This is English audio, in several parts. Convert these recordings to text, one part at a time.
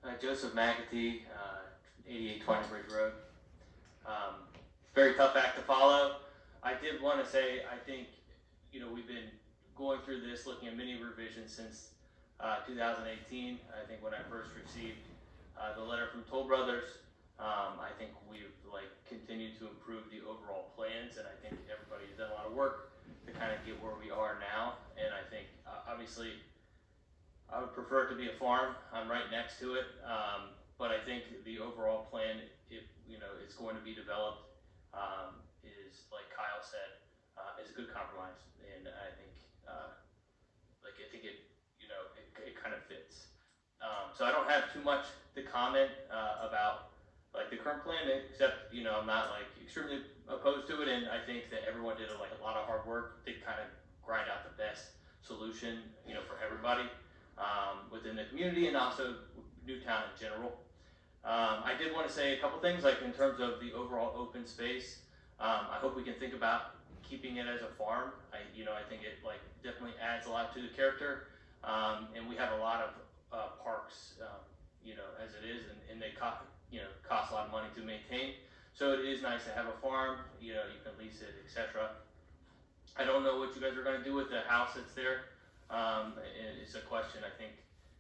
Joesph McAtee, 8820 Bridge Road. Very tough act to follow. I did want to say, I think, we've been going through this, looking at many revisions since 2018. I think when I first received the letter from Toll Brothers, I think we've continued to improve the overall plans, and I think everybody's done a lot of work to kind of get where we are now. And I think, obviously, I would prefer it to be a farm. I'm right next to it, but I think the overall plan, if it's going to be developed, is, like Kyle said, is a good compromise, and I think it kind of fits. So I don't have too much to comment about the current plan, except I'm not extremely opposed to it, and I think that everyone did a lot of hard work to kind of grind out the best solution for everybody within the community and also Newtown in general. I did want to say a couple things in terms of the overall open space. I hope we can think about keeping it as a farm. I think it definitely adds a lot to the character, and we have a lot of parks as it is, and they cost a lot of money to maintain. So it is nice to have a farm. You can lease it, etc. I don't know what you guys are going to do with the house that's there. It's a question I think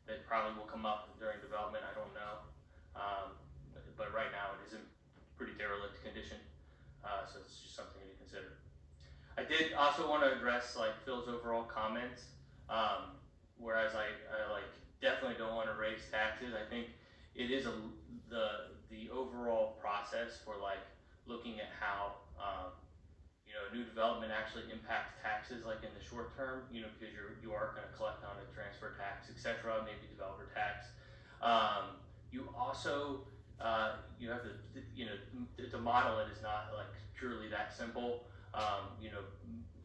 that probably will come up during development. I don't know, but right now it is in pretty derelict condition, so it's just something to consider. I did also want to address Phil's overall comments, whereas I definitely don't want to raise taxes. I think it is the overall process for looking at how new development actually impacts taxes in the short term, because you are going to collect on a transfer tax, etc., maybe developer tax. You also you have to model it is not purely that simple.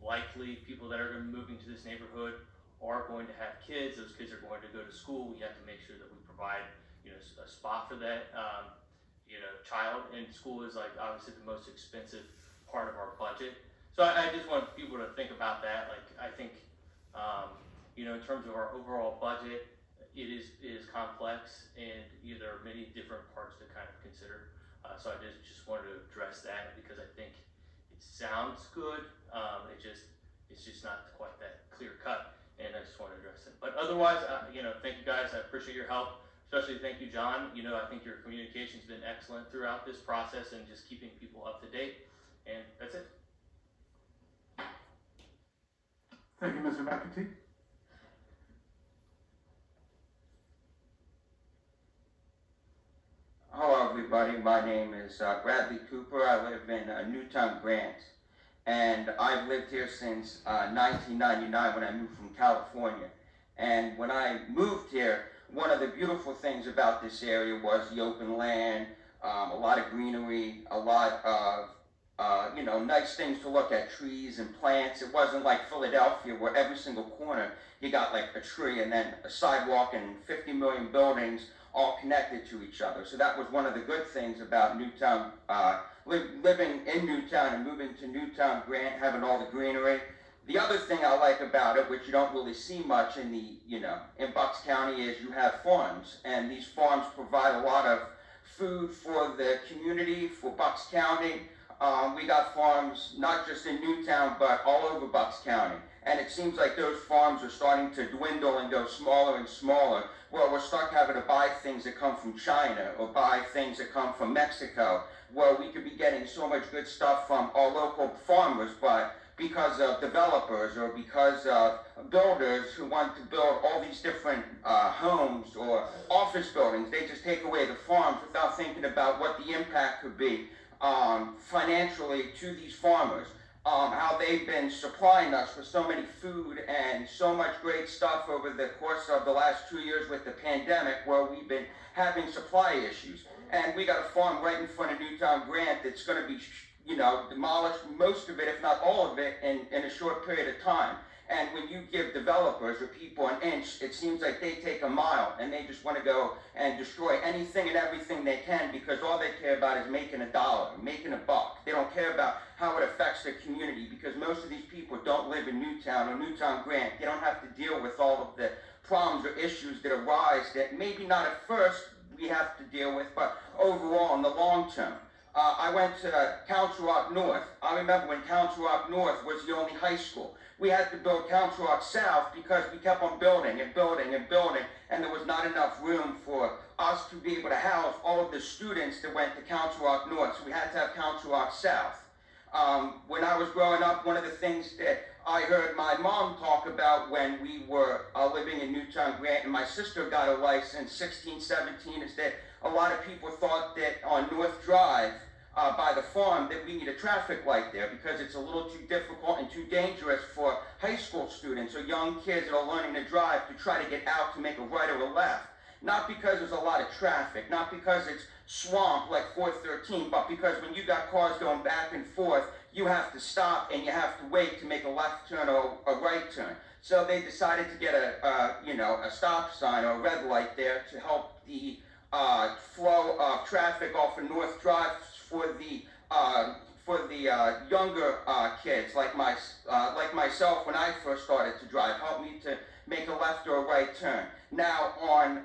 Likely people that are going to be moving to this neighborhood are going to have kids. Those kids are going to go to school. We have to make sure that we provide a spot for that child, and school is obviously the most expensive part of our budget. So I just want people to think about that. I think in terms of our overall budget, it is complex, and there are many different parts to kind of consider. So I just wanted to address that because I think it sounds good. It's just not quite that clear cut, and I just want to address it. But otherwise, thank you guys. I appreciate your help. Especially thank you, John. I think your communication's been excellent throughout this process and just keeping people up to date. And that's it. Thank you, Mr. McAtee. Hello, everybody. My name is Bradley Cooper. I live in Newtown, Grant, and I've lived here since 1999 when I moved from California. And when I moved here, one of the beautiful things about this area was the open land, a lot of greenery, a lot of nice things to look at, trees and plants. It wasn't like Philadelphia where every single corner you got a tree and then a sidewalk and 50 million buildings all connected to each other. So that was one of the good things about Newtown, living in Newtown and moving to Newtown, Grant, having all the greenery. The other thing I like about it, which you don't really see much in in Bucks County, is you have farms, and these farms provide a lot of food for the community, for Bucks County. We got farms not just in Newtown, but all over Bucks County. And it seems like those farms are starting to dwindle and go smaller and smaller. Well, we're starting having to buy things that come from China or buy things that come from Mexico, where we could be getting so much good stuff from our local farmers, but because of developers or because of builders who want to build all these different homes or office buildings, they just take away the farms without thinking about what the impact could be financially to these farmers. How they've been supplying us with so many food and so much great stuff over the course of the last 2 years with the pandemic, where we've been having supply issues. And we got a farm right in front of Newtown, Grant, that's going to be demolished, most of it, if not all of it, in a short period of time. And when you give developers or people an inch, it seems like they take a mile, and they just want to go and destroy anything and everything they can, because all they care about is making a dollar, making a buck. They don't care about how it affects their community, because most of these people don't live in Newtown or Newtown Grant. They don't have to deal with all of the problems or issues that arise that maybe not at first we have to deal with, but overall, in the long term. I went to Council Rock North. I remember when Council Rock North was the only high school. We had to build Council Rock South because we kept on building and building and building, and there was not enough room for us to be able to house all of the students that went to Council Rock North, so we had to have Council Rock South. When I was growing up, one of the things that I heard my mom talk about when we were living in Newtown, Grant, and my sister got a license, 16, 17, is that a lot of people thought that on North Drive, by the farm, that we need a traffic light there because it's a little too difficult and too dangerous for high school students or young kids that are learning to drive to try to get out to make a right or a left. Not because there's a lot of traffic, not because it's swamp like 413, but because when you got cars going back and forth, you have to stop and you have to wait to make a left turn or a right turn. So they decided to get a stop sign or a red light there to help the flow of traffic off of North Drive for the younger kids like myself when I first started to drive. Helped me to make a left or a right turn. Now on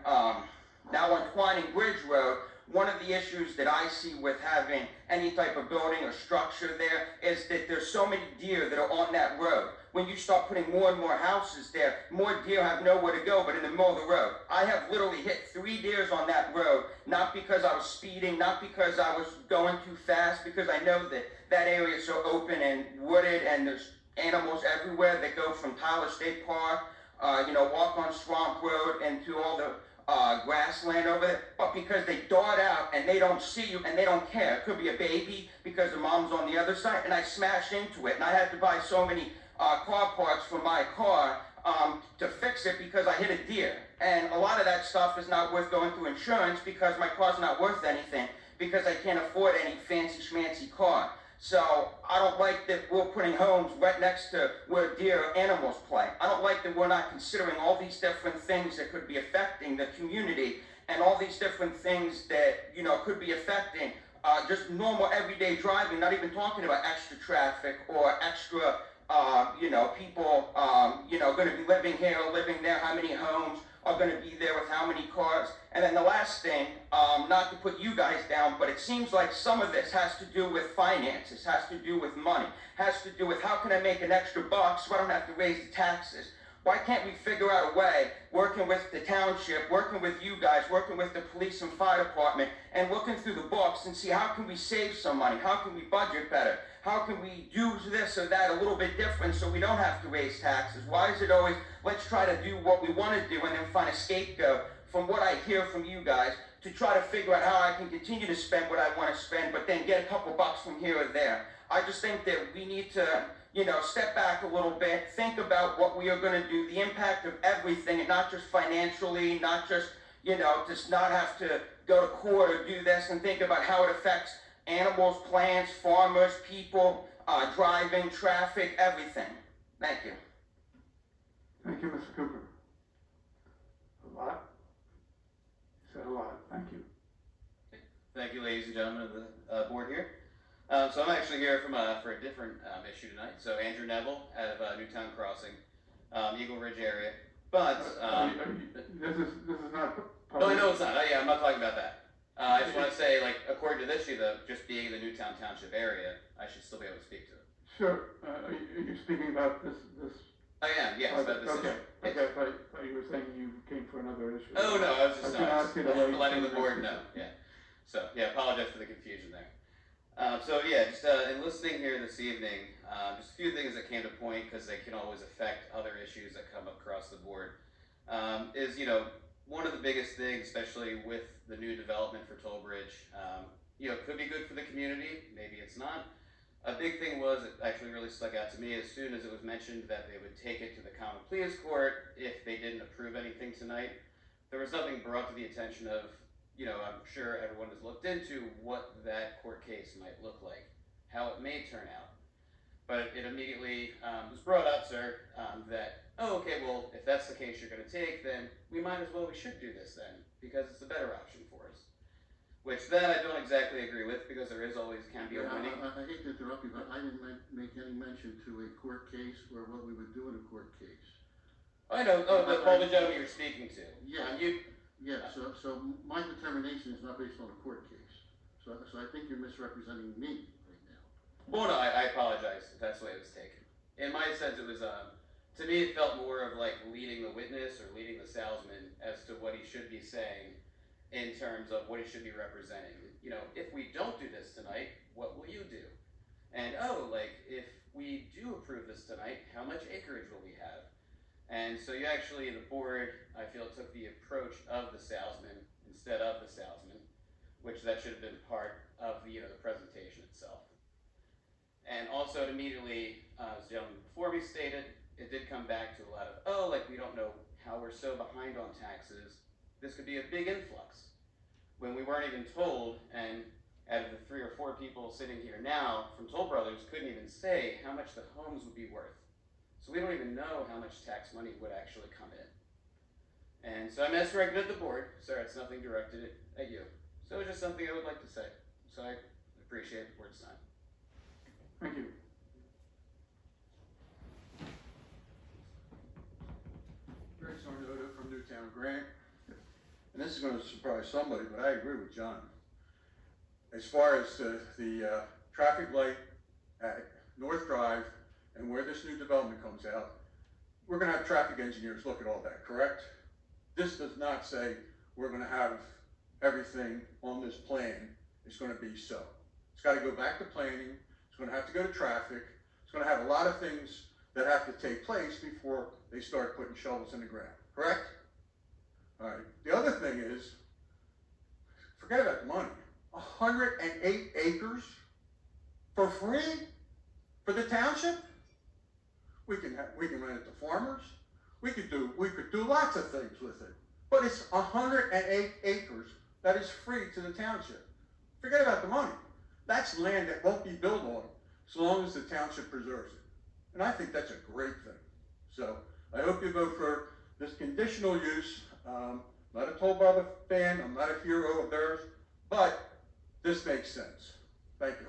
Twining Bridge Road, one of the issues that I see with having any type of building or structure there is that there's so many deer that are on that road. When you start putting more and more houses there, more deer have nowhere to go but in the middle of the road. I have literally hit 3 deers on that road, not because I was speeding, not because I was going too fast, because I know that that area is so open and wooded and there's animals everywhere that go from Tyler State Park, walk on Swamp Road and to all the grassland over there, but because they dart out and they don't see you and they don't care. It could be a baby because the mom's on the other side, and I smashed into it, and I had to buy so many car parts for my car to fix it because I hit a deer. And a lot of that stuff is not worth going through insurance because my car's not worth anything because I can't afford any fancy schmancy car. So I don't like that we're putting homes right next to where deer animals play. I don't like that we're not considering all these different things that could be affecting the community and all these different things that, could be affecting just normal everyday driving, not even talking about extra traffic or extra, people, going to be living here or living there, how many homes are going to be there with how many cars. And then the last thing, not to put you guys down, but it seems like some of this has to do with finances, has to do with money, has to do with how can I make an extra buck so I don't have to raise the taxes. Why can't we figure out a way, working with the township, working with you guys, working with the police and fire department, and looking through the books and see how can we save some money, how can we budget better, how can we do this or that a little bit different so we don't have to raise taxes? Why is it always, let's try to do what we want to do and then find a scapegoat from what I hear from you guys to try to figure out how I can continue to spend what I want to spend, but then get a couple bucks from here or there. I just think that we need to, step back a little bit, think about what we are going to do, the impact of everything, and not just financially, not just, just not have to go to court or do this, and think about how it affects animals, plants, farmers, people, driving, traffic, everything. Thank you. Thank you, Mr. Cooper. A lot. You said a lot. Thank you. Thank you, ladies and gentlemen of the board here. So I'm actually here for a different issue tonight. So Andrew Neville out of Newtown Crossing, Eagle Ridge area. But this is not. No, I know it's not. I'm not talking about that. I just want to say, according to this issue, just being in the Newtown Township area, I should still be able to speak to it. Sure. Are you speaking about this? I am, yes, about this issue. Okay, I thought you were saying you came for another issue. Oh, no, I was just letting the board know, yeah. So, apologize for the confusion there. In listening here this evening, just a few things that came to point, because they can always affect other issues that come across the board, is, one of the biggest things, especially with the new development for Toll Bridge, could be good for the community, maybe it's not. A big thing was, it actually really stuck out to me as soon as it was mentioned that they would take it to the Common Pleas Court if they didn't approve anything tonight. There was nothing brought to the attention of, I'm sure everyone has looked into what that court case might look like, how it may turn out. But it immediately was brought up, sir, that, if that's the case you're going to take, then we should do this then, because it's a better option for us. Which then I don't exactly agree with, because there can be a winning. I hate to interrupt you, but I didn't make any mention to a court case or what we would do in a court case. I know, but all the gentleman you're speaking to. Yeah. Yeah, so my determination is not based on a court case. So I think you're misrepresenting me right now. Well, no, I apologize if that's the way it was taken. In my sense, it was, to me, it felt more of like leading the witness or leading the salesman as to what he should be saying in terms of what he should be representing. You know, if we don't do this tonight, what will you do? And, oh, like, if we do approve this tonight, how much acreage will we have? And so you actually, the board, I feel, took the approach of the salesman instead of the salesman, which that should have been part of the, the presentation itself. And also immediately, as the gentleman before me stated, it did come back to a lot of, oh, like we don't know how we're so behind on taxes. This could be a big influx. When we weren't even told, and out of the 3 or 4 people sitting here now from Toll Brothers couldn't even say how much the homes would be worth. So we don't even know how much tax money would actually come in. And so I misdirected the board. Sorry, it's nothing directed at you. So it's just something I would like to say. So I appreciate the board's time. Thank you. Czarnota from Newtown Grant. And this is going to surprise somebody, but I agree with John. As far as the traffic light at North Drive and where this new development comes out, we're going to have traffic engineers look at all that, correct? This does not say we're going to have everything on this plan is going to be so. It's got to go back to planning. It's going to have to go to traffic. It's going to have a lot of things that have to take place before they start putting shovels in the ground, correct? All right, the other thing is, forget about the money. 108 acres for free for the township? We can rent it to farmers. We could do lots of things with it. But it's 108 acres that is free to the township. Forget about the money. That's land that won't be built on as long as the township preserves it. And I think that's a great thing. So I hope you vote for this conditional use. Not a Toll Brother fan, I'm not a hero of theirs, but this makes sense. Thank you.